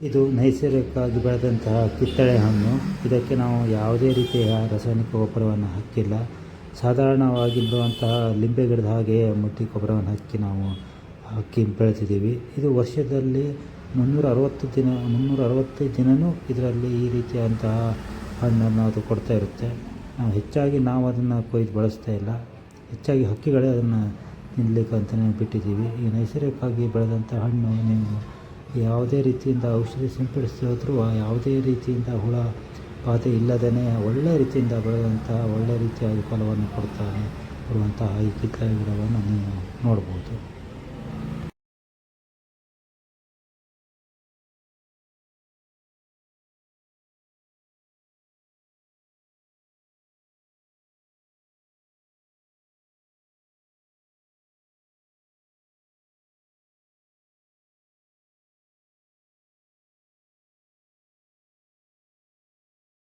ಇದು ನೈಸರ್ಗಿಕವಾಗಿ ಬೆಳೆದಂತಹ ಕಿತ್ತಳೆ ಹಣ್ಣು. ಇದಕ್ಕೆ ನಾವು ಯಾವುದೇ ರೀತಿಯ ರಾಸಾಯನಿಕ ಗೊಬ್ಬರವನ್ನು ಹಾಕಿಲ್ಲ. ಸಾಧಾರಣವಾಗಿ ಬರುವಂತಹ ಲಿಂಬೆ ಗಿಡದ ಹಾಗೆಯೇ ಮಟ್ಟಿ ಗೊಬ್ಬರವನ್ನು ಹಾಕಿ ಬೆಳೆಸಿದ್ದೀವಿ. ಇದು ವರ್ಷದಲ್ಲಿ 365 ದಿನವೂ ಇದರಲ್ಲಿ ಈ ರೀತಿಯಾದಂತಹ ಹಣ್ಣನ್ನು ಅದು ಕೊಡ್ತಾ ಇರುತ್ತೆ. ಹೆಚ್ಚಾಗಿ ನಾವು ಅದನ್ನು ಕೊಯ್ದು ಬಳಸ್ತಾ ಇಲ್ಲ. ಹೆಚ್ಚಾಗಿ ಹಕ್ಕಿಗಳೇ ಅದನ್ನು ತಿನ್ನಲಿಕ್ಕೆ ಅಂತಲೇ ಬಿಟ್ಟಿದ್ದೀವಿ. ಈ ನೈಸರ್ಗಿಕವಾಗಿ ಬೆಳೆದಂಥ ಹಣ್ಣು ನೀವು ಯಾವುದೇ ರೀತಿಯಿಂದ ಔಷಧಿ ಸಿಂಪಡಿಸಿ ಹೋದರೂ ಯಾವುದೇ ರೀತಿಯಿಂದ ಹುಳ ಬಾಧೆ ಇಲ್ಲದೇ ಒಳ್ಳೆಯ ರೀತಿಯಿಂದ ಬೆಳೆದಂತಹ ಒಳ್ಳೆಯ ರೀತಿಯಾಗಿ ಫಲವನ್ನು ಕೊಡುವಂತಹ ಈ ಕಿತ್ತಳೆ ಗಿಡವನ್ನು ನೀವು ನೋಡ್ಬೋದು.